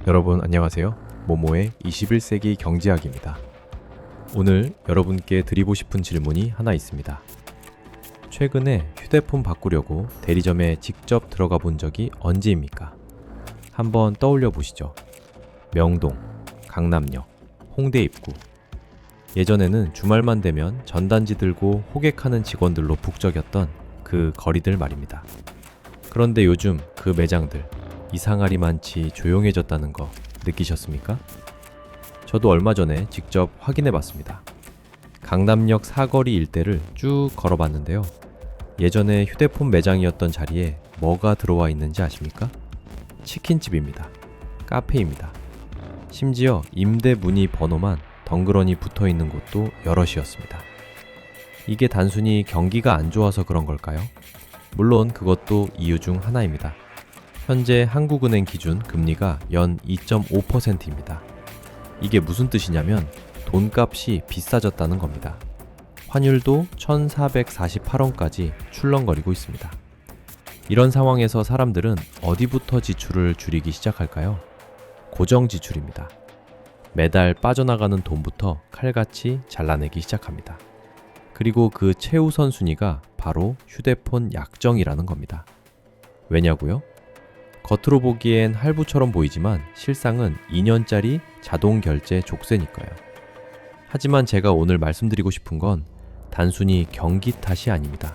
여러분 안녕하세요. 모모의 21세기 경제학입니다. 오늘 여러분께 드리고 싶은 질문이 하나 있습니다. 최근에 휴대폰 바꾸려고 대리점에 직접 들어가 본 적이 언제입니까? 한번 떠올려 보시죠. 명동, 강남역, 홍대 입구. 예전에는 주말만 되면 전단지 들고 호객하는 직원들로 북적였던 그 거리들 말입니다. 그런데 요즘 그 매장들 이상하리 많지 조용해졌다는 거 느끼셨습니까? 저도 얼마 전에 직접 확인해 봤습니다. 강남역 사거리 일대를 쭉 걸어봤는데요. 예전에 휴대폰 매장이었던 자리에 뭐가 들어와 있는지 아십니까? 치킨집입니다. 카페입니다. 심지어 임대 문의 번호만 덩그러니 붙어 있는 곳도 여럿이었습니다. 이게 단순히 경기가 안 좋아서 그런 걸까요? 물론 그것도 이유 중 하나입니다. 현재 한국은행 기준 금리가 연 2.5%입니다. 이게 무슨 뜻이냐면 돈값이 비싸졌다는 겁니다. 환율도 1,448원까지 출렁거리고 있습니다. 이런 상황에서 사람들은 어디부터 지출을 줄이기 시작할까요? 고정 지출입니다. 매달 빠져나가는 돈부터 칼같이 잘라내기 시작합니다. 그리고 그 최우선 순위가 바로 휴대폰 약정이라는 겁니다. 왜냐고요? 겉으로 보기엔 할부처럼 보이지만 실상은 2년짜리 자동 결제 족쇄니까요. 하지만 제가 오늘 말씀드리고 싶은 건 단순히 경기 탓이 아닙니다.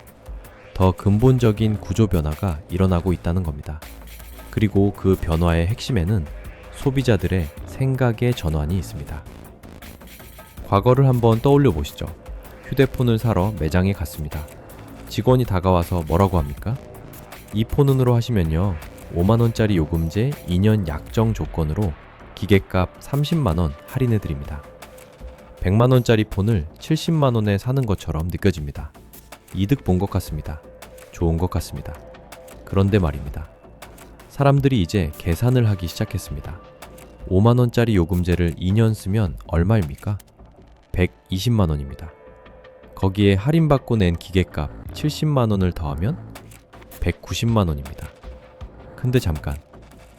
더 근본적인 구조 변화가 일어나고 있다는 겁니다. 그리고 그 변화의 핵심에는 소비자들의 생각의 전환이 있습니다. 과거를 한번 떠올려 보시죠. 휴대폰을 사러 매장에 갔습니다. 직원이 다가와서 뭐라고 합니까? 이 폰으로 하시면요 5만원짜리 요금제 2년 약정 조건으로 기계값 30만원 할인해드립니다. 100만원짜리 폰을 70만원에 사는 것처럼 느껴집니다. 이득 본 것 같습니다. 좋은 것 같습니다. 그런데 말입니다. 사람들이 이제 계산을 하기 시작했습니다. 5만원짜리 요금제를 2년 쓰면 얼마입니까? 120만원입니다. 거기에 할인받고 낸 기계값 70만원을 더하면 190만원입니다. 근데 잠깐,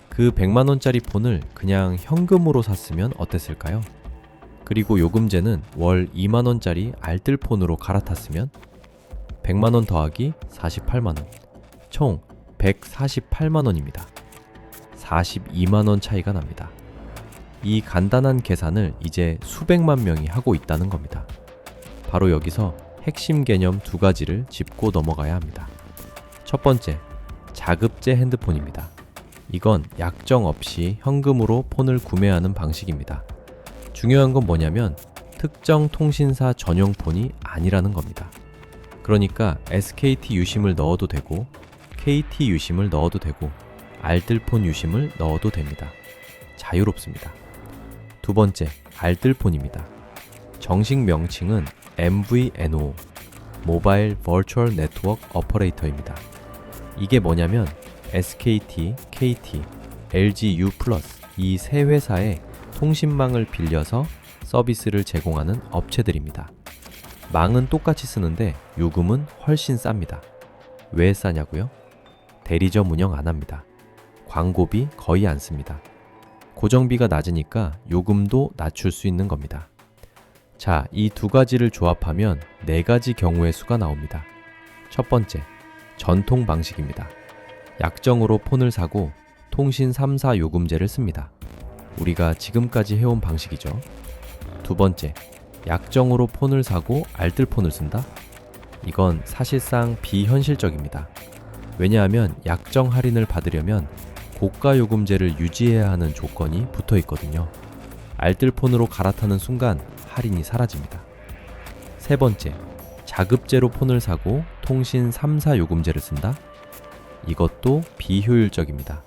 그 100만원짜리 폰을 그냥 현금으로 샀으면 어땠을까요? 그리고 요금제는 월 2만원짜리 알뜰폰으로 갈아탔으면 100만원 더하기 48만원, 총 148만원입니다. 42만원 차이가 납니다. 이 간단한 계산을 이제 수백만 명이 하고 있다는 겁니다. 바로 여기서 핵심 개념 두 가지를 짚고 넘어가야 합니다. 첫 번째, 자급제 핸드폰입니다. 이건 약정 없이 현금으로 폰을 구매하는 방식입니다. 중요한 건 뭐냐면 특정 통신사 전용 폰이 아니라는 겁니다. 그러니까 SKT 유심을 넣어도 되고 KT 유심을 넣어도 되고 알뜰폰 유심을 넣어도 됩니다. 자유롭습니다. 두 번째, 알뜰폰입니다. 정식 명칭은 MVNO, 모바일 버추얼 네트워크 오퍼레이터입니다. 이게 뭐냐면 SKT, KT, LGU+, 이 세 회사의 통신망을 빌려서 서비스를 제공하는 업체들입니다. 망은 똑같이 쓰는데 요금은 훨씬 쌉니다. 왜 싸냐고요? 대리점 운영 안 합니다. 광고비 거의 안 씁니다. 고정비가 낮으니까 요금도 낮출 수 있는 겁니다. 자, 이 두 가지를 조합하면 네 가지 경우의 수가 나옵니다. 첫 번째, 전통 방식입니다. 약정으로 폰을 사고 통신 3사 요금제를 씁니다. 우리가 지금까지 해온 방식이죠. 두 번째, 약정으로 폰을 사고 알뜰폰을 쓴다? 이건 사실상 비현실적입니다. 왜냐하면 약정 할인을 받으려면 고가 요금제를 유지해야 하는 조건이 붙어 있거든요. 알뜰폰으로 갈아타는 순간 할인이 사라집니다. 세 번째, 자급제로 폰을 사고 통신 3사 요금제를 쓴다? 이것도 비효율적입니다.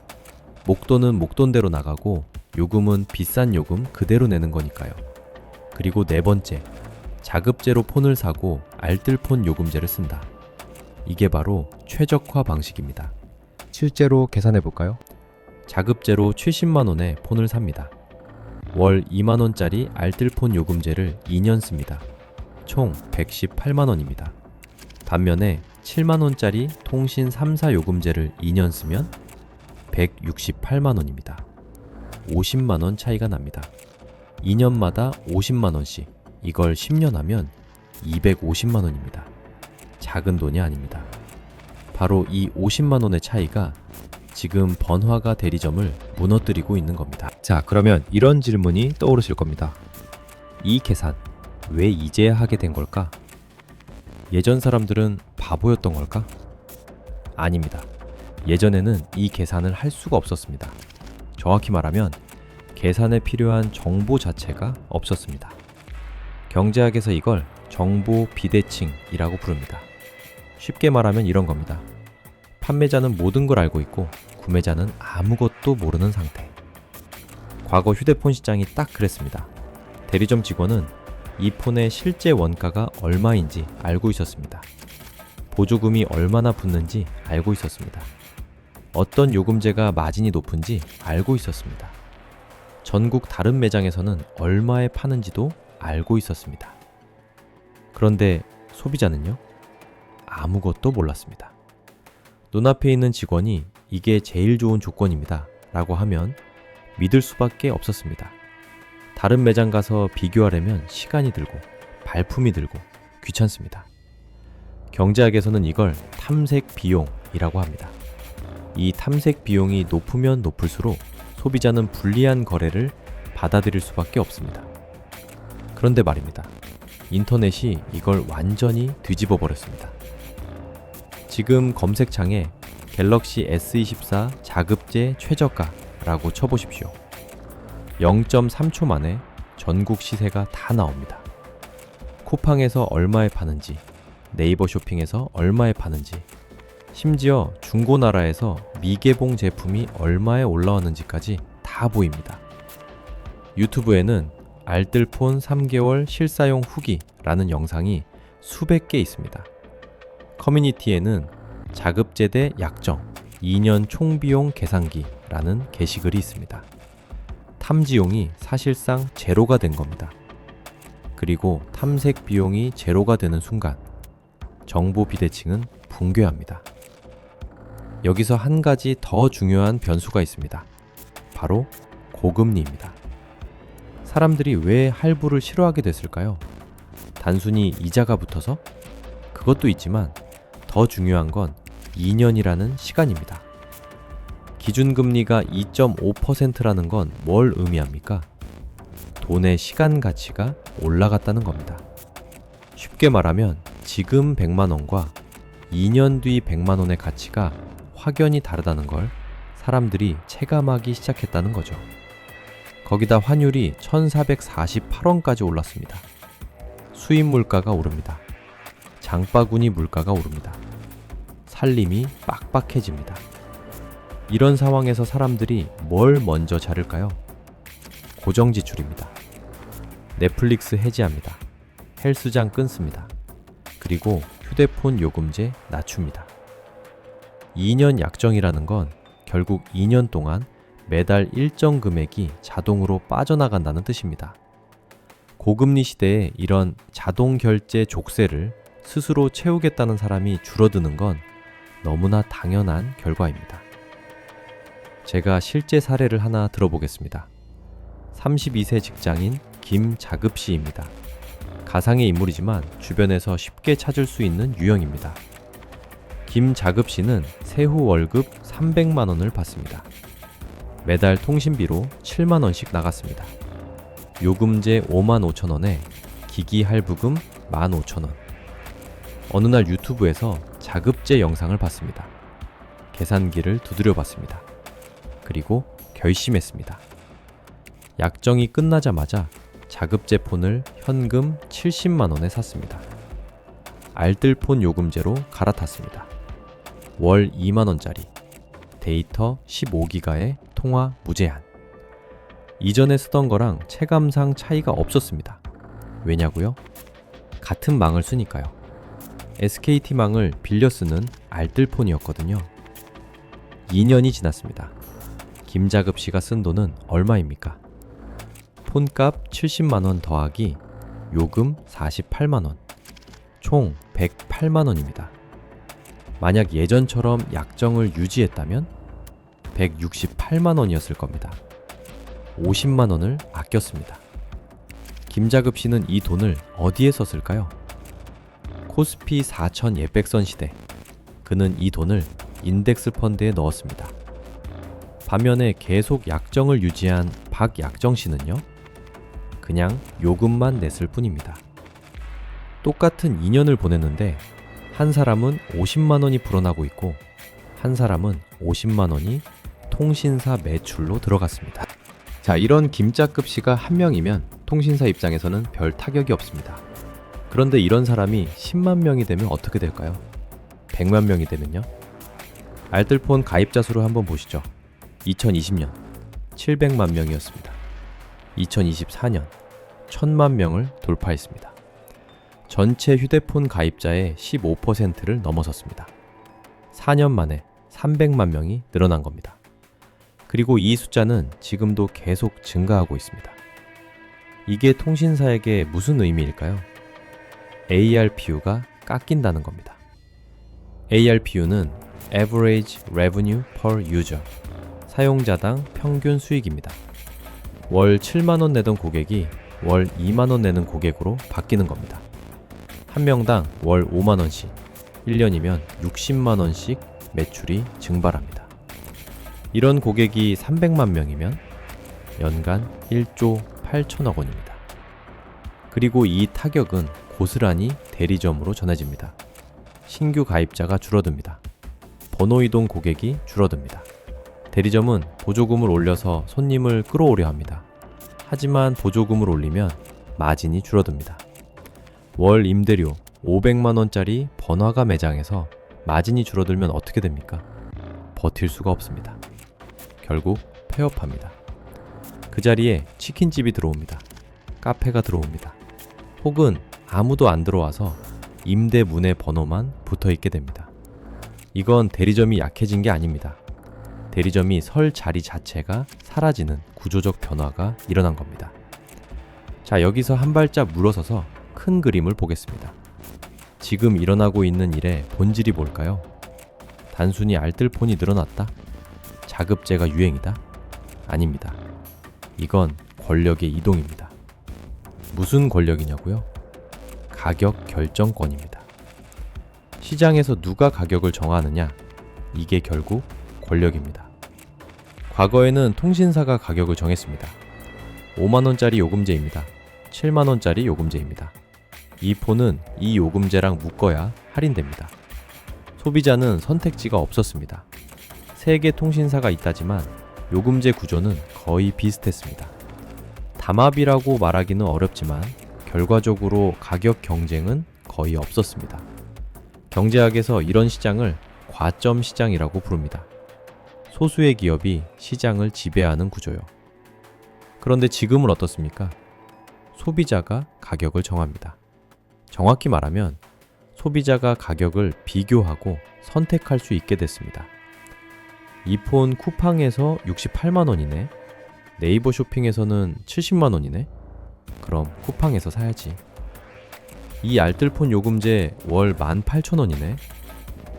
목돈은 목돈대로 나가고 요금은 비싼 요금 그대로 내는 거니까요. 그리고 네 번째, 자급제로 폰을 사고 알뜰폰 요금제를 쓴다. 이게 바로 최적화 방식입니다. 실제로 계산해 볼까요? 자급제로 70만원에 폰을 삽니다. 월 2만원짜리 알뜰폰 요금제를 2년 씁니다. 총 118만원입니다. 반면에 7만원짜리 통신 3사 요금제를 2년 쓰면 168만원입니다. 50만원 차이가 납니다. 2년마다 50만원씩, 이걸 10년 하면 250만원입니다. 작은 돈이 아닙니다. 바로 이 50만원의 차이가 지금 번화가 대리점을 무너뜨리고 있는 겁니다. 자, 그러면 이런 질문이 떠오르실 겁니다. 이 계산 왜 이제야 하게 된 걸까? 예전 사람들은 바보였던 걸까? 아닙니다. 예전에는 이 계산을 할 수가 없었습니다. 정확히 말하면 계산에 필요한 정보 자체가 없었습니다. 경제학에서 이걸 정보 비대칭이라고 부릅니다. 쉽게 말하면 이런 겁니다. 판매자는 모든 걸 알고 있고 구매자는 아무것도 모르는 상태. 과거 휴대폰 시장이 딱 그랬습니다. 대리점 직원은 이 폰의 실제 원가가 얼마인지 알고 있었습니다. 보조금이 얼마나 붙는지 알고 있었습니다. 어떤 요금제가 마진이 높은지 알고 있었습니다. 전국 다른 매장에서는 얼마에 파는지도 알고 있었습니다. 그런데 소비자는요? 아무것도 몰랐습니다. 눈앞에 있는 직원이 이게 제일 좋은 조건입니다 라고 하면 믿을 수밖에 없었습니다. 다른 매장 가서 비교하려면 시간이 들고 발품이 들고 귀찮습니다. 경제학에서는 이걸 탐색 비용이라고 합니다. 이 탐색 비용이 높으면 높을수록 소비자는 불리한 거래를 받아들일 수밖에 없습니다. 그런데 말입니다. 인터넷이 이걸 완전히 뒤집어 버렸습니다. 지금 검색창에 갤럭시 S24 자급제 최저가라고 쳐보십시오. 0.3초 만에 전국 시세가 다 나옵니다. 쿠팡에서 얼마에 파는지, 네이버 쇼핑에서 얼마에 파는지, 심지어 중고나라에서 미개봉 제품이 얼마에 올라왔는지까지 다 보입니다. 유튜브에는 알뜰폰 3개월 실사용 후기라는 영상이 수백 개 있습니다. 커뮤니티에는 자급제대 약정 2년 총비용 계산기라는 게시글이 있습니다. 탐지용이 사실상 제로가 된 겁니다. 그리고 탐색 비용이 제로가 되는 순간 정보 비대칭은 붕괴합니다. 여기서 한 가지 더 중요한 변수가 있습니다. 바로 고금리입니다. 사람들이 왜 할부를 싫어하게 됐을까요? 단순히 이자가 붙어서? 그것도 있지만 더 중요한 건 2년이라는 시간입니다. 기준금리가 2.5%라는 건 뭘 의미합니까? 돈의 시간 가치가 올라갔다는 겁니다. 쉽게 말하면 지금 100만원과 2년 뒤 100만원의 가치가 확연히 다르다는 걸 사람들이 체감하기 시작했다는 거죠. 거기다 환율이 1448원까지 올랐습니다. 수입 물가가 오릅니다. 장바구니 물가가 오릅니다. 살림이 빡빡해집니다. 이런 상황에서 사람들이 뭘 먼저 자를까요? 고정지출입니다. 넷플릭스 해지합니다. 헬스장 끊습니다. 그리고 휴대폰 요금제 낮춥니다. 2년 약정이라는 건 결국 2년 동안 매달 일정 금액이 자동으로 빠져나간다는 뜻입니다. 고금리 시대에 이런 자동 결제 족쇄를 스스로 채우겠다는 사람이 줄어드는 건 너무나 당연한 결과입니다. 제가 실제 사례를 하나 들어보겠습니다. 32세 직장인 김자급 씨입니다. 가상의 인물이지만 주변에서 쉽게 찾을 수 있는 유형입니다. 김자급 씨는 세후 월급 300만 원을 받습니다. 매달 통신비로 7만 원씩 나갔습니다. 요금제 5만 5천 원에 기기 할부금 15,000원. 어느 날 유튜브에서 자급제 영상을 봤습니다. 계산기를 두드려 봤습니다. 그리고 결심했습니다. 약정이 끝나자마자 자급제 폰을 현금 70만 원에 샀습니다. 알뜰폰 요금제로 갈아탔습니다. 월 2만 원짜리, 데이터 15기가의 통화 무제한. 이전에 쓰던 거랑 체감상 차이가 없었습니다. 왜냐고요? 같은 망을 쓰니까요. SKT망을 빌려 쓰는 알뜰폰이었거든요. 2년이 지났습니다. 김자급 씨가 쓴 돈은 얼마입니까? 폰값 70만 원 더하기 요금 48만 원, 총 108만 원입니다. 만약 예전처럼 약정을 유지했다면 168만 원이었을 겁니다. 50만 원을 아꼈습니다. 김자급 씨는 이 돈을 어디에 썼을까요? 코스피 4천 예백선 시대, 그는 이 돈을 인덱스 펀드에 넣었습니다. 반면에 계속 약정을 유지한 박약정 씨는요, 그냥 요금만 냈을 뿐입니다. 똑같은 2년을 보냈는데 한 사람은 50만 원이 불어나고 있고 한 사람은 50만 원이 통신사 매출로 들어갔습니다. 자, 이런 김자급 씨가 한 명이면 통신사 입장에서는 별 타격이 없습니다. 그런데 이런 사람이 10만 명이 되면 어떻게 될까요? 100만 명이 되면요? 알뜰폰 가입자 수를 한번 보시죠. 2020년 700만 명이었습니다. 2024년 1000만 명을 돌파했습니다. 전체 휴대폰 가입자의 15%를 넘어섰습니다. 4년 만에 300만 명이 늘어난 겁니다. 그리고 이 숫자는 지금도 계속 증가하고 있습니다. 이게 통신사에게 무슨 의미일까요? ARPU가 깎인다는 겁니다. ARPU는 Average Revenue Per User, 사용자당 평균 수익입니다. 월 7만원 내던 고객이 월 2만원 내는 고객으로 바뀌는 겁니다. 한 명당 월 5만원씩, 1년이면 60만원씩 매출이 증발합니다. 이런 고객이 300만 명이면 연간 1조 8천억 원입니다. 그리고 이 타격은 고스란히 대리점으로 전해집니다. 신규 가입자가 줄어듭니다. 번호 이동 고객이 줄어듭니다. 대리점은 보조금을 올려서 손님을 끌어오려 합니다. 하지만 보조금을 올리면 마진이 줄어듭니다. 월 임대료 500만 원짜리 번화가 매장에서 마진이 줄어들면 어떻게 됩니까? 버틸 수가 없습니다. 결국 폐업합니다. 그 자리에 치킨집이 들어옵니다. 카페가 들어옵니다. 혹은 아무도 안 들어와서 임대 문의 번호만 붙어 있게 됩니다. 이건 대리점이 약해진 게 아닙니다. 대리점이 설 자리 자체가 사라지는 구조적 변화가 일어난 겁니다. 자, 여기서 한 발짝 물러서서 큰 그림을 보겠습니다. 지금 일어나고 있는 일의 본질이 뭘까요? 단순히 알뜰폰이 늘어났다? 자급제가 유행이다? 아닙니다. 이건 권력의 이동입니다. 무슨 권력이냐고요? 가격 결정권입니다. 시장에서 누가 가격을 정하느냐? 이게 결국 권력입니다. 과거에는 통신사가 가격을 정했습니다. 5만원짜리 요금제입니다. 7만원짜리 요금제입니다. 이 폰은 이 요금제랑 묶어야 할인됩니다. 소비자는 선택지가 없었습니다. 3개 통신사가 있다지만 요금제 구조는 거의 비슷했습니다. 담합이라고 말하기는 어렵지만 결과적으로 가격 경쟁은 거의 없었습니다. 경제학에서 이런 시장을 과점 시장이라고 부릅니다. 소수의 기업이 시장을 지배하는 구조요. 그런데 지금은 어떻습니까? 소비자가 가격을 정합니다. 정확히 말하면 소비자가 가격을 비교하고 선택할 수 있게 됐습니다. 이 폰 쿠팡에서 68만 원이네. 네이버 쇼핑에서는 70만 원이네. 그럼 쿠팡에서 사야지. 이 알뜰폰 요금제 월 18,000원이네.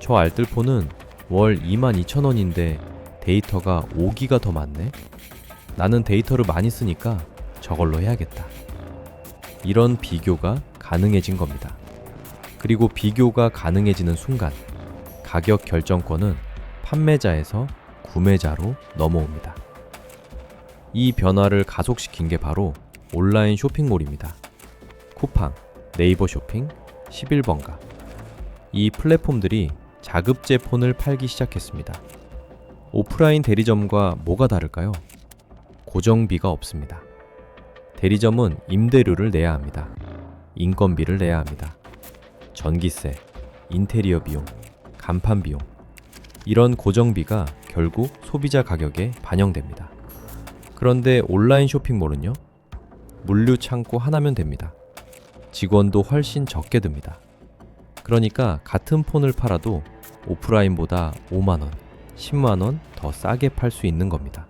저 알뜰폰은 월 22,000원인데 데이터가 5기가 더 많네. 나는 데이터를 많이 쓰니까 저걸로 해야겠다. 이런 비교가 가능해진 겁니다. 그리고 비교가 가능해지는 순간 가격 결정권은 판매자에서 구매자로 넘어옵니다. 이 변화를 가속시킨 게 바로 온라인 쇼핑몰입니다. 쿠팡, 네이버 쇼핑, 11번가. 이 플랫폼들이 자급제 폰을 팔기 시작했습니다. 오프라인 대리점과 뭐가 다를까요? 고정비가 없습니다. 대리점은 임대료를 내야 합니다. 인건비를 내야 합니다. 전기세, 인테리어 비용, 간판 비용, 이런 고정비가 결국 소비자 가격에 반영됩니다. 그런데 온라인 쇼핑몰은요? 물류 창고 하나면 됩니다. 직원도 훨씬 적게 듭니다. 그러니까 같은 폰을 팔아도 오프라인보다 5만원, 10만원 더 싸게 팔 수 있는 겁니다.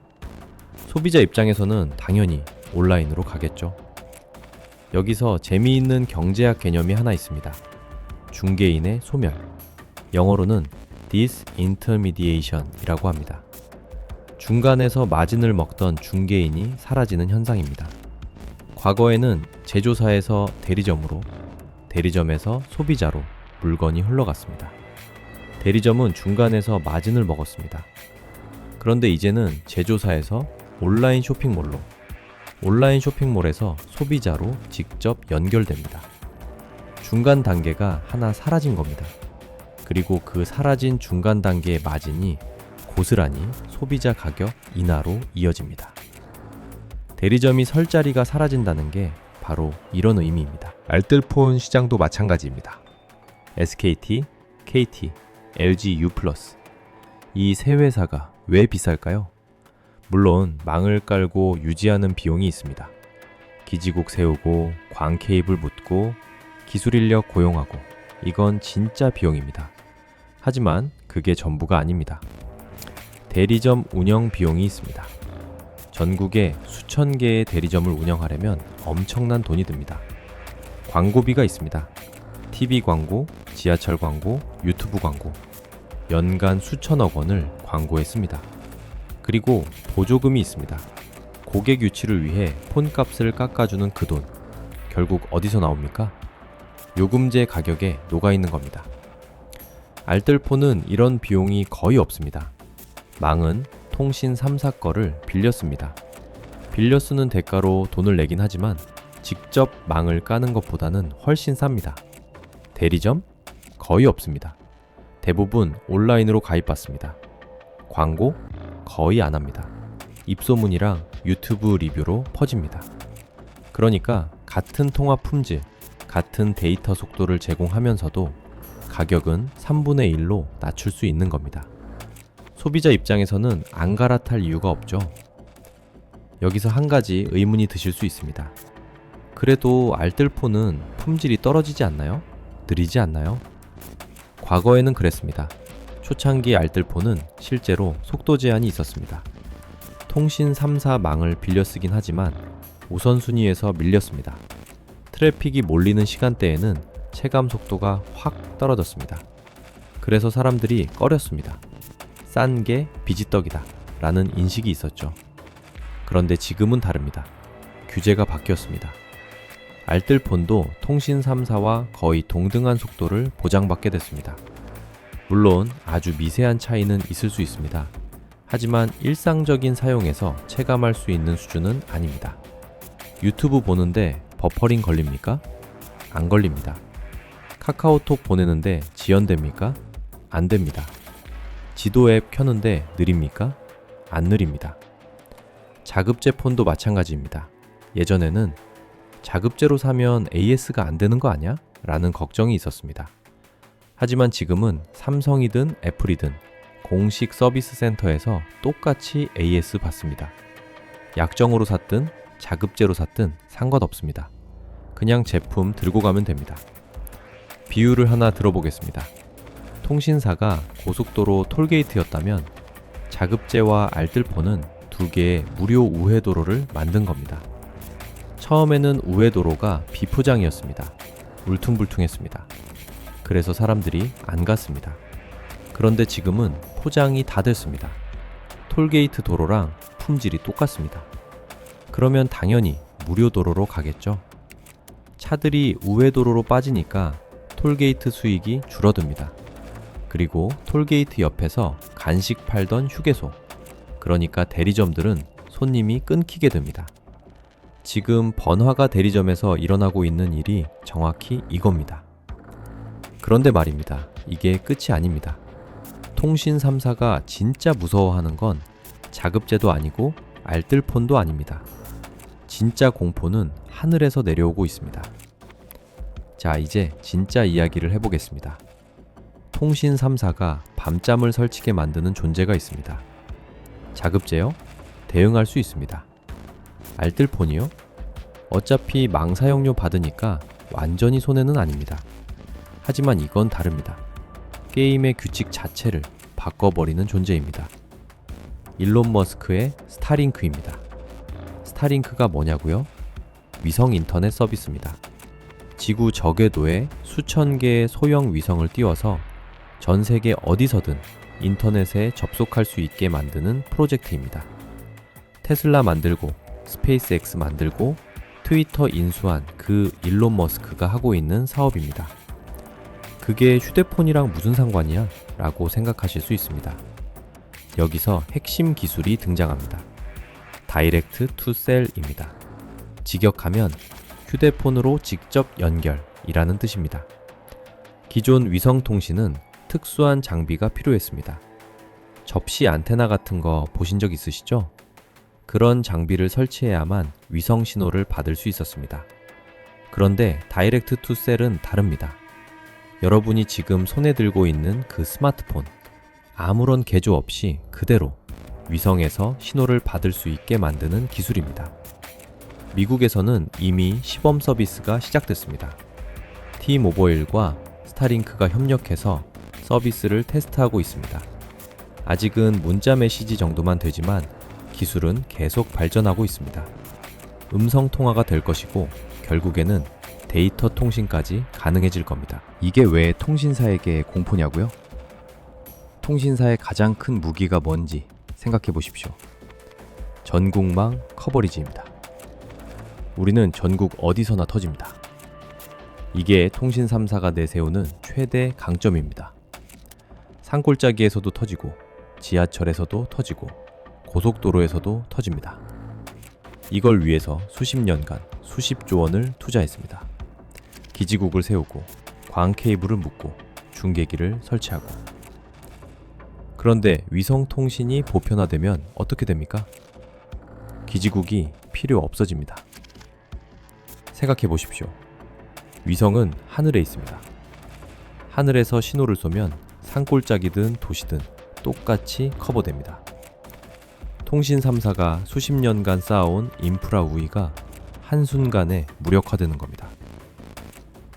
소비자 입장에서는 당연히 온라인으로 가겠죠. 여기서 재미있는 경제학 개념이 하나 있습니다. 중개인의 소멸. 영어로는 disintermediation 이라고 합니다. 중간에서 마진을 먹던 중개인이 사라지는 현상입니다. 과거에는 제조사에서 대리점으로, 대리점에서 소비자로 물건이 흘러갔습니다. 대리점은 중간에서 마진을 먹었습니다. 그런데 이제는 제조사에서 온라인 쇼핑몰로, 온라인 쇼핑몰에서 소비자로 직접 연결됩니다. 중간 단계가 하나 사라진 겁니다. 그리고 그 사라진 중간 단계의 마진이 고스란히 소비자 가격 인하로 이어집니다. 대리점이 설 자리가 사라진다는 게 바로 이런 의미입니다. 알뜰폰 시장도 마찬가지입니다. SKT, KT, LG U+, 이 세 회사가 왜 비쌀까요? 물론 망을 깔고 유지하는 비용이 있습니다. 기지국 세우고 광 케이블 묻고 기술 인력 고용하고 이건 진짜 비용입니다. 하지만 그게 전부가 아닙니다. 대리점 운영 비용이 있습니다. 전국에 수천 개의 대리점을 운영하려면 엄청난 돈이 듭니다. 광고비가 있습니다. TV 광고, 지하철 광고, 유튜브 광고, 연간 수천억 원을 광고에 씁니다. 그리고 보조금이 있습니다. 고객 유치를 위해 폰값을 깎아주는 그 돈, 결국 어디서 나옵니까? 요금제 가격에 녹아있는 겁니다. 알뜰폰은 이런 비용이 거의 없습니다. 망은 통신 3사 거를 빌려 씁니다. 빌려 쓰는 대가로 돈을 내긴 하지만 직접 망을 까는 것보다는 훨씬 쌉니다. 대리점? 거의 없습니다. 대부분 온라인으로 가입받습니다. 광고? 거의 안 합니다. 입소문이랑 유튜브 리뷰로 퍼집니다. 그러니까 같은 통화 품질, 같은 데이터 속도를 제공하면서도 가격은 3분의 1로 낮출 수 있는 겁니다. 소비자 입장에서는 안 갈아탈 이유가 없죠. 여기서 한 가지 의문이 드실 수 있습니다. 그래도 알뜰폰은 품질이 떨어지지 않나요? 느리지 않나요? 과거에는 그랬습니다. 초창기 알뜰폰은 실제로 속도 제한이 있었습니다. 통신 3사 망을 빌려 쓰긴 하지만 우선순위에서 밀렸습니다. 트래픽이 몰리는 시간대에는 체감 속도가 확 떨어졌습니다. 그래서 사람들이 꺼렸습니다. 싼 게 비지떡이다 라는 인식이 있었죠. 그런데 지금은 다릅니다. 규제가 바뀌었습니다. 알뜰폰도 통신 3사와 거의 동등한 속도를 보장받게 됐습니다. 물론 아주 미세한 차이는 있을 수 있습니다. 하지만 일상적인 사용에서 체감할 수 있는 수준은 아닙니다. 유튜브 보는데 버퍼링 걸립니까? 안 걸립니다. 카카오톡 보내는데 지연됩니까? 안 됩니다. 지도 앱 켜는데 느립니까? 안 느립니다. 자급제 폰도 마찬가지입니다. 예전에는 자급제로 사면 AS가 안 되는 거 아니야? 라는 걱정이 있었습니다. 하지만 지금은 삼성이든 애플이든 공식 서비스 센터에서 똑같이 AS 받습니다. 약정으로 샀든 자급제로 샀든 상관없습니다. 그냥 제품 들고 가면 됩니다. 비유를 하나 들어보겠습니다. 통신사가 고속도로 톨게이트였다면 자급제와 알뜰폰은 두 개의 무료 우회도로를 만든 겁니다. 처음에는 우회도로가 비포장이었습니다. 울퉁불퉁했습니다. 그래서 사람들이 안 갔습니다. 그런데 지금은 포장이 다 됐습니다. 톨게이트 도로랑 품질이 똑같습니다. 그러면 당연히 무료 도로로 가겠죠. 차들이 우회도로로 빠지니까 톨게이트 수익이 줄어듭니다. 그리고 톨게이트 옆에서 간식 팔던 휴게소, 그러니까 대리점들은 손님이 끊기게 됩니다. 지금 번화가 대리점에서 일어나고 있는 일이 정확히 이겁니다. 그런데 말입니다. 이게 끝이 아닙니다. 통신 3사가 진짜 무서워하는 건 자급제도 아니고 알뜰폰도 아닙니다. 진짜 공포는 하늘에서 내려오고 있습니다. 자, 이제 진짜 이야기를 해보겠습니다. 통신 3사가 밤잠을 설치게 만드는 존재가 있습니다. 자급제요? 대응할 수 있습니다. 알뜰폰이요? 어차피 망 사용료 받으니까 완전히 손해는 아닙니다. 하지만 이건 다릅니다. 게임의 규칙 자체를 바꿔버리는 존재입니다. 일론 머스크의 스타링크입니다. 스타링크가 뭐냐고요? 위성 인터넷 서비스입니다. 지구 저궤도에 수천 개의 소형 위성을 띄워서 전 세계 어디서든 인터넷에 접속할 수 있게 만드는 프로젝트입니다. 테슬라 만들고 스페이스X 만들고 트위터 인수한 그 일론 머스크가 하고 있는 사업입니다. 그게 휴대폰이랑 무슨 상관이야? 라고 생각하실 수 있습니다. 여기서 핵심 기술이 등장합니다. 다이렉트 투 셀입니다. 직역하면 휴대폰으로 직접 연결이라는 뜻입니다. 기존 위성통신은 특수한 장비가 필요했습니다. 접시 안테나 같은 거 보신 적 있으시죠? 그런 장비를 설치해야만 위성 신호를 받을 수 있었습니다. 그런데 다이렉트 투 셀은 다릅니다. 여러분이 지금 손에 들고 있는 그 스마트폰, 아무런 개조 없이 그대로 위성에서 신호를 받을 수 있게 만드는 기술입니다. 미국에서는 이미 시범 서비스가 시작됐습니다. T-모바일과 스타링크가 협력해서 서비스를 테스트하고 있습니다. 아직은 문자 메시지 정도만 되지만 기술은 계속 발전하고 있습니다. 음성 통화가 될 것이고 결국에는 데이터 통신까지 가능해질 겁니다. 이게 왜 통신사에게 공포냐고요? 통신사의 가장 큰 무기가 뭔지 생각해 보십시오. 전국망 커버리지입니다. 우리는 전국 어디서나 터집니다. 이게 통신 3사가 내세우는 최대 강점입니다. 산골짜기에서도 터지고 지하철에서도 터지고 고속도로에서도 터집니다. 이걸 위해서 수십 년간 수십조 원을 투자했습니다. 기지국을 세우고 광 케이블을 묶고 중계기를 설치하고. 그런데 위성 통신이 보편화되면 어떻게 됩니까? 기지국이 필요 없어집니다. 생각해 보십시오. 위성은 하늘에 있습니다. 하늘에서 신호를 쏘면 산골짜기든 도시든 똑같이 커버됩니다. 통신 3사가 수십 년간 쌓아온 인프라 우위가 한순간에 무력화되는 겁니다.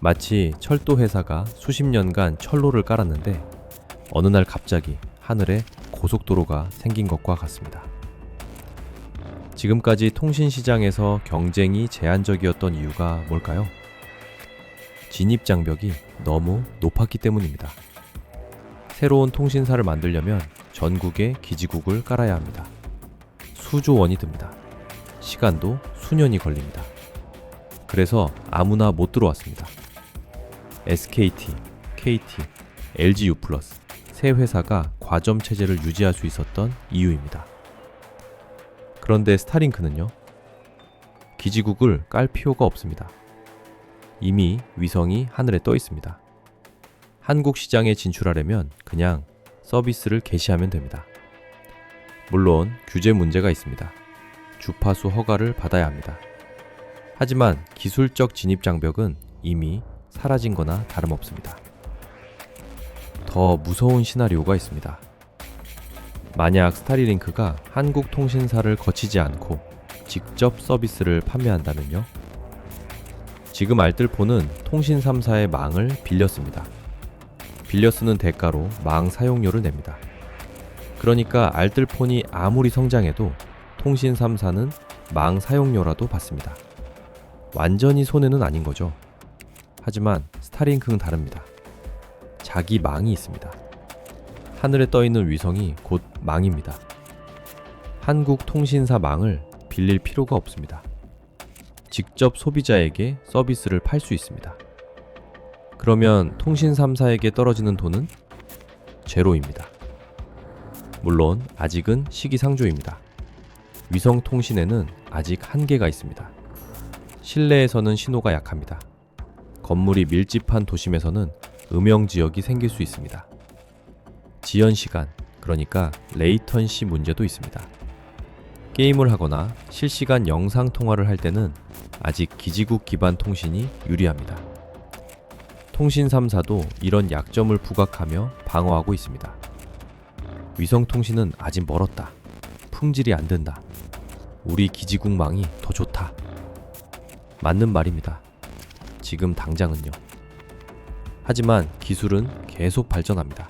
마치 철도 회사가 수십 년간 철로를 깔았는데 어느 날 갑자기 하늘에 고속도로가 생긴 것과 같습니다. 지금까지 통신 시장에서 경쟁이 제한적이었던 이유가 뭘까요? 진입 장벽이 너무 높았기 때문입니다. 새로운 통신사를 만들려면 전국에 기지국을 깔아야 합니다. 수조 원이 듭니다. 시간도 수년이 걸립니다. 그래서 아무나 못 들어왔습니다. SKT, KT, LGU+, 세 회사가 과점 체제를 유지할 수 있었던 이유입니다. 그런데 스타링크는요? 기지국을 깔 필요가 없습니다. 이미 위성이 하늘에 떠 있습니다. 한국 시장에 진출하려면 그냥 서비스를 개시하면 됩니다. 물론 규제 문제가 있습니다. 주파수 허가를 받아야 합니다. 하지만 기술적 진입 장벽은 이미 사라진 거나 다름없습니다. 더 무서운 시나리오가 있습니다. 만약 스타리링크가 한국 통신사를 거치지 않고 직접 서비스를 판매한다면요? 지금 알뜰폰은 통신 3사의 망을 빌렸습니다. 빌려 쓰는 대가로 망 사용료를 냅니다. 그러니까 알뜰폰이 아무리 성장해도 통신 3사는 망 사용료라도 받습니다. 완전히 손해는 아닌 거죠. 하지만 스타링크는 다릅니다. 자기 망이 있습니다. 하늘에 떠있는 위성이 곧 망입니다. 한국 통신사 망을 빌릴 필요가 없습니다. 직접 소비자에게 서비스를 팔 수 있습니다. 그러면 통신 3사에게 떨어지는 돈은 제로입니다. 물론 아직은 시기상조입니다. 위성 통신에는 아직 한계가 있습니다. 실내에서는 신호가 약합니다. 건물이 밀집한 도심에서는 음영 지역이 생길 수 있습니다. 지연 시간, 그러니까 레이턴시 문제도 있습니다. 게임을 하거나 실시간 영상 통화를 할 때는 아직 기지국 기반 통신이 유리합니다. 통신 3사도 이런 약점을 부각하며 방어하고 있습니다. 위성 통신은 아직 멀었다. 품질이 안 된다. 우리 기지국망이 더 좋다. 맞는 말입니다. 지금 당장은요. 하지만 기술은 계속 발전합니다.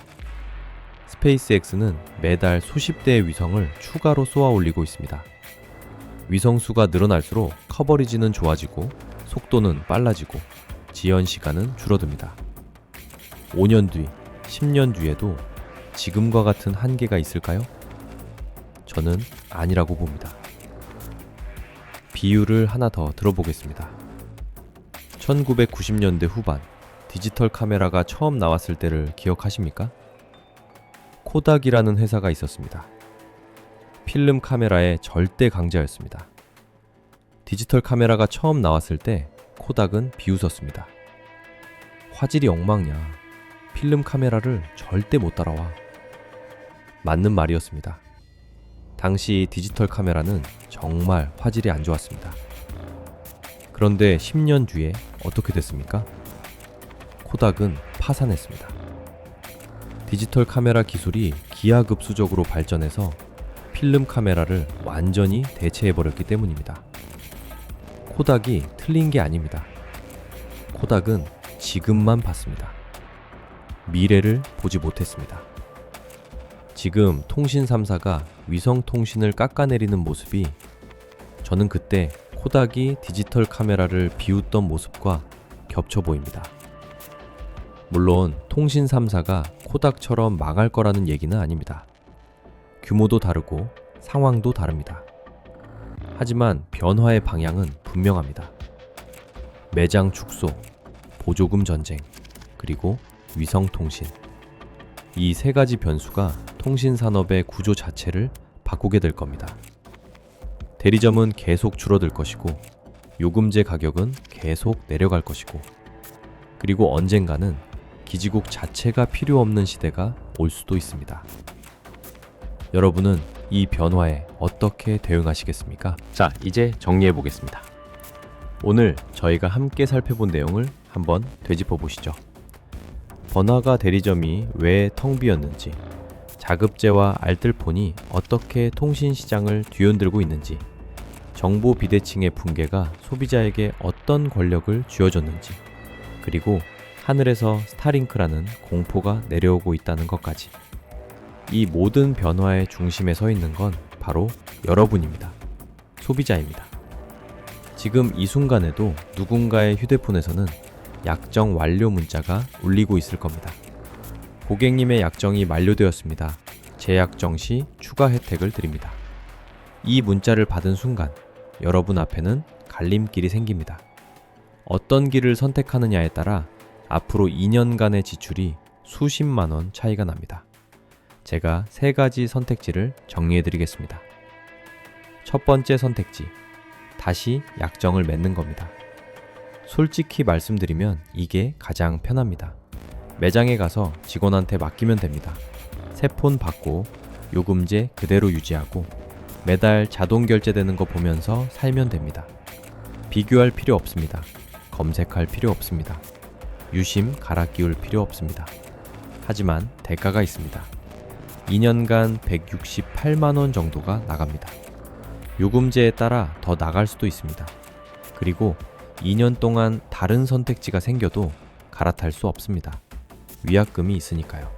스페이스X는 매달 수십 대의 위성을 추가로 쏘아 올리고 있습니다. 위성 수가 늘어날수록 커버리지는 좋아지고 속도는 빨라지고 지연 시간은 줄어듭니다. 5년 뒤, 10년 뒤에도 지금과 같은 한계가 있을까요? 저는 아니라고 봅니다. 비유를 하나 더 들어보겠습니다. 1990년대 후반 디지털 카메라가 처음 나왔을 때를 기억하십니까? 코닥이라는 회사가 있었습니다. 필름 카메라의 절대 강자였습니다. 디지털 카메라가 처음 나왔을 때 코닥은 비웃었습니다. 화질이 엉망이야. 필름 카메라를 절대 못 따라와. 맞는 말이었습니다. 당시 디지털 카메라는 정말 화질이 안 좋았습니다. 그런데 10년 뒤에 어떻게 됐습니까? 코닥은 파산했습니다. 디지털 카메라 기술이 기하급수적으로 발전해서 필름 카메라를 완전히 대체해버렸기 때문입니다. 코닥이 틀린 게 아닙니다. 코닥은 지금만 봤습니다. 미래를 보지 못했습니다. 지금 통신 3사가 위성 통신을 깎아내리는 모습이 저는 그때 코닥이 디지털 카메라를 비웃던 모습과 겹쳐 보입니다. 물론 통신 3사가 코닥처럼 망할 거라는 얘기는 아닙니다. 규모도 다르고 상황도 다릅니다. 하지만 변화의 방향은 분명합니다. 매장 축소, 보조금 전쟁, 그리고 위성 통신. 이 세 가지 변수가 통신 산업의 구조 자체를 바꾸게 될 겁니다. 대리점은 계속 줄어들 것이고, 요금제 가격은 계속 내려갈 것이고, 그리고 언젠가는 기지국 자체가 필요 없는 시대가 올 수도 있습니다. 여러분은 이 변화에 어떻게 대응하시겠습니까? 자, 이제 정리해 보겠습니다. 오늘 저희가 함께 살펴본 내용을 한번 되짚어 보시죠. 번화가 대리점이 왜 텅 비었는지, 자급제와 알뜰폰이 어떻게 통신 시장을 뒤흔들고 있는지, 정보 비대칭의 붕괴가 소비자에게 어떤 권력을 쥐어줬는지, 그리고 하늘에서 스타링크라는 공포가 내려오고 있다는 것까지. 이 모든 변화의 중심에 서 있는 건 바로 여러분입니다. 소비자입니다. 지금 이 순간에도 누군가의 휴대폰에서는 약정 완료 문자가 울리고 있을 겁니다. 고객님의 약정이 만료되었습니다. 재약정 시 추가 혜택을 드립니다. 이 문자를 받은 순간 여러분 앞에는 갈림길이 생깁니다. 어떤 길을 선택하느냐에 따라 앞으로 2년간의 지출이 수십만 원 차이가 납니다. 제가 세 가지 선택지를 정리해 드리겠습니다. 첫 번째 선택지, 다시 약정을 맺는 겁니다. 솔직히 말씀드리면 이게 가장 편합니다. 매장에 가서 직원한테 맡기면 됩니다. 새 폰 받고 요금제 그대로 유지하고 매달 자동 결제되는 거 보면서 살면 됩니다. 비교할 필요 없습니다. 검색할 필요 없습니다. 유심 갈아 끼울 필요 없습니다. 하지만 대가가 있습니다. 2년간 168만 원 정도가 나갑니다. 요금제에 따라 더 나갈 수도 있습니다. 그리고 2년 동안 다른 선택지가 생겨도 갈아탈 수 없습니다. 위약금이 있으니까요.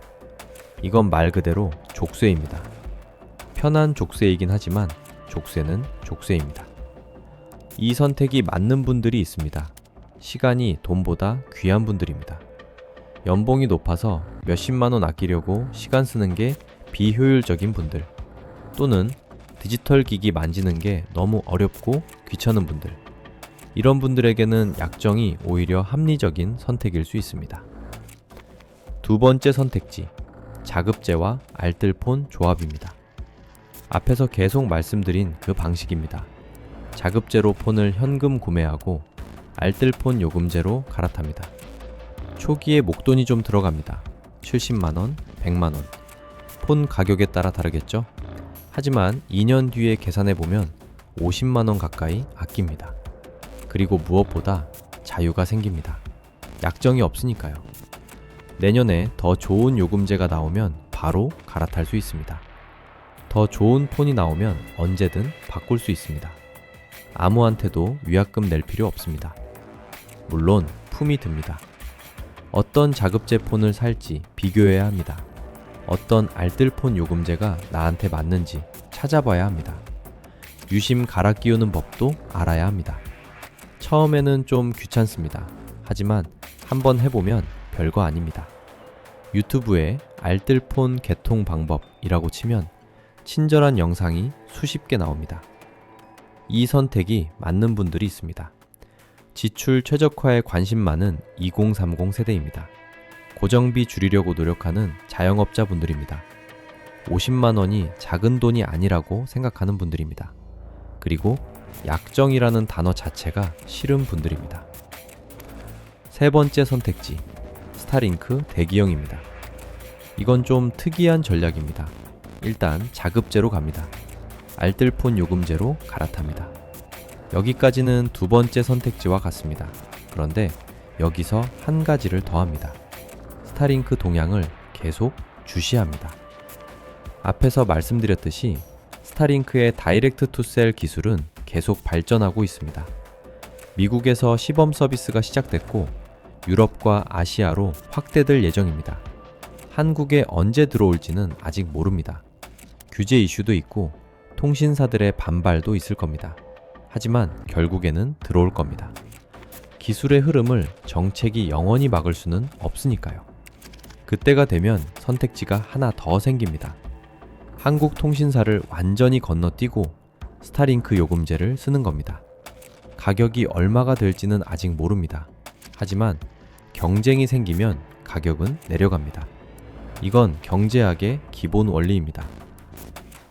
이건 말 그대로 족쇄입니다. 편한 족쇄이긴 하지만 족쇄는 족쇄입니다. 이 선택이 맞는 분들이 있습니다. 시간이 돈보다 귀한 분들입니다. 연봉이 높아서 몇십만 원 아끼려고 시간 쓰는 게 비효율적인 분들, 또는 디지털 기기 만지는 게 너무 어렵고 귀찮은 분들, 이런 분들에게는 약정이 오히려 합리적인 선택일 수 있습니다. 두 번째 선택지, 자급제와 알뜰폰 조합입니다. 앞에서 계속 말씀드린 그 방식입니다. 자급제로 폰을 현금 구매하고 알뜰폰 요금제로 갈아탑니다. 초기에 목돈이 좀 들어갑니다. 70만원, 100만원. 폰 가격에 따라 다르겠죠? 하지만 2년 뒤에 계산해보면 50만원 가까이 아낍니다. 그리고 무엇보다 자유가 생깁니다. 약정이 없으니까요. 내년에 더 좋은 요금제가 나오면 바로 갈아탈 수 있습니다. 더 좋은 폰이 나오면 언제든 바꿀 수 있습니다. 아무한테도 위약금 낼 필요 없습니다. 물론 품이 듭니다. 어떤 자급제 폰을 살지 비교해야 합니다. 어떤 알뜰폰 요금제가 나한테 맞는지 찾아봐야 합니다. 유심 갈아 끼우는 법도 알아야 합니다. 처음에는 좀 귀찮습니다. 하지만 한번 해보면 별거 아닙니다. 유튜브에 알뜰폰 개통 방법이라고 치면 친절한 영상이 수십 개 나옵니다. 이 선택이 맞는 분들이 있습니다. 지출 최적화에 관심 많은 2030 세대입니다. 고정비 줄이려고 노력하는 자영업자분들입니다. 50만 원이 작은 돈이 아니라고 생각하는 분들입니다. 그리고 약정이라는 단어 자체가 싫은 분들입니다. 세 번째 선택지, 스타링크 대기형입니다. 이건 좀 특이한 전략입니다. 일단 자급제로 갑니다. 알뜰폰 요금제로 갈아탑니다. 여기까지는 두 번째 선택지와 같습니다. 그런데 여기서 한 가지를 더합니다. 스타링크 동향을 계속 주시합니다. 앞에서 말씀드렸듯이 스타링크의 다이렉트 투 셀 기술은 계속 발전하고 있습니다. 미국에서 시범 서비스가 시작됐고 유럽과 아시아로 확대될 예정입니다. 한국에 언제 들어올지는 아직 모릅니다. 규제 이슈도 있고 통신사들의 반발도 있을 겁니다. 하지만 결국에는 들어올 겁니다. 기술의 흐름을 정책이 영원히 막을 수는 없으니까요. 그때가 되면 선택지가 하나 더 생깁니다. 한국 통신사를 완전히 건너뛰고 스타링크 요금제를 쓰는 겁니다. 가격이 얼마가 될지는 아직 모릅니다. 하지만 경쟁이 생기면 가격은 내려갑니다. 이건 경제학의 기본 원리입니다.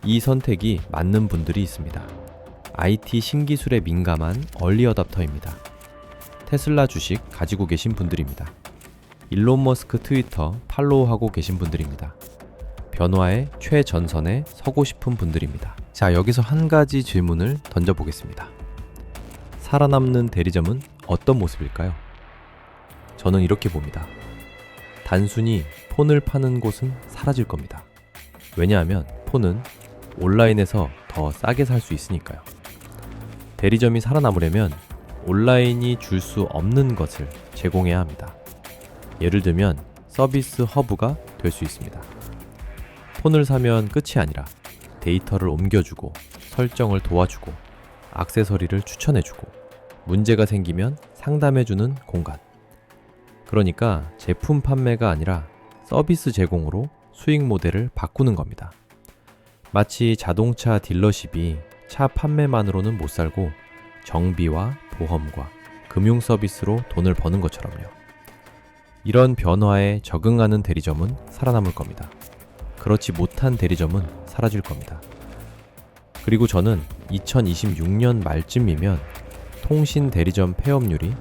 이 선택이 맞는 분들이 있습니다. IT 신기술에 민감한 얼리 어답터입니다. 테슬라 주식 가지고 계신 분들입니다. 일론 머스크 트위터 팔로우하고 계신 분들입니다. 변화의 최전선에 서고 싶은 분들입니다. 자, 여기서 한 가지 질문을 던져보겠습니다. 살아남는 대리점은 어떤 모습일까요? 저는 이렇게 봅니다. 단순히 폰을 파는 곳은 사라질 겁니다. 왜냐하면 폰은 온라인에서 더 싸게 살 수 있으니까요. 대리점이 살아남으려면 온라인이 줄 수 없는 것을 제공해야 합니다. 예를 들면 서비스 허브가 될 수 있습니다. 폰을 사면 끝이 아니라 데이터를 옮겨주고 설정을 도와주고 액세서리를 추천해주고 문제가 생기면 상담해주는 공간. 그러니까 제품 판매가 아니라 서비스 제공으로 수익 모델을 바꾸는 겁니다. 마치 자동차 딜러십이 차 판매만으로는 못 살고 정비와 보험과 금융 서비스로 돈을 버는 것처럼요. 이런 변화에 적응하는 대리점은 살아남을 겁니다. 그렇지 못한 대리점은 사라질 겁니다. 그리고 저는 2026년 말쯤이면 통신 대리점 폐업률이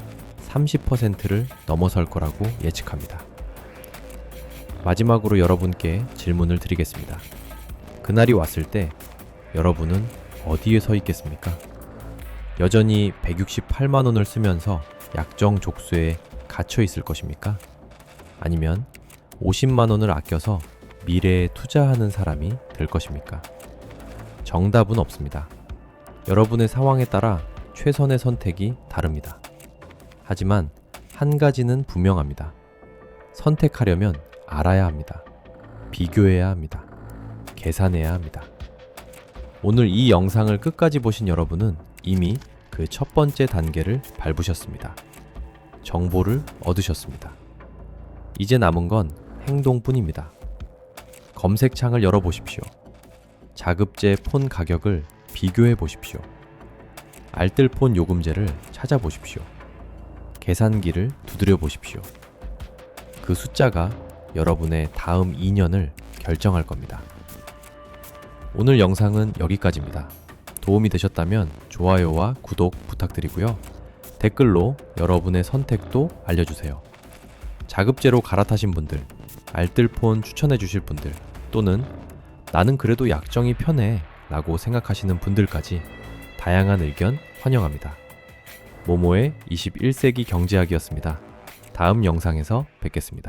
30%를 넘어설 거라고 예측합니다. 마지막으로 여러분께 질문을 드리겠습니다. 그날이 왔을 때 여러분은 어디에 서 있겠습니까? 여전히 168만 원을 쓰면서 약정 족수에 갇혀 있을 것입니까? 아니면 50만 원을 아껴서 미래에 투자하는 사람이 될 것입니까? 정답은 없습니다. 여러분의 상황에 따라 최선의 선택이 다릅니다. 하지만 한 가지는 분명합니다. 선택하려면 알아야 합니다. 비교해야 합니다. 계산해야 합니다. 오늘 이 영상을 끝까지 보신 여러분은 이미 그 첫 번째 단계를 밟으셨습니다. 정보를 얻으셨습니다. 이제 남은 건 행동뿐입니다. 검색창을 열어보십시오. 자급제 폰 가격을 비교해 보십시오. 알뜰폰 요금제를 찾아보십시오. 계산기를 두드려 보십시오. 그 숫자가 여러분의 다음 2년을 결정할 겁니다. 오늘 영상은 여기까지입니다. 도움이 되셨다면 좋아요와 구독 부탁드리고요. 댓글로 여러분의 선택도 알려주세요. 자급제로 갈아타신 분들, 알뜰폰 추천해 주실 분들, 또는 나는 그래도 약정이 편해 라고 생각하시는 분들까지 다양한 의견 환영합니다. 모모의 21세기 경제학이었습니다. 다음 영상에서 뵙겠습니다.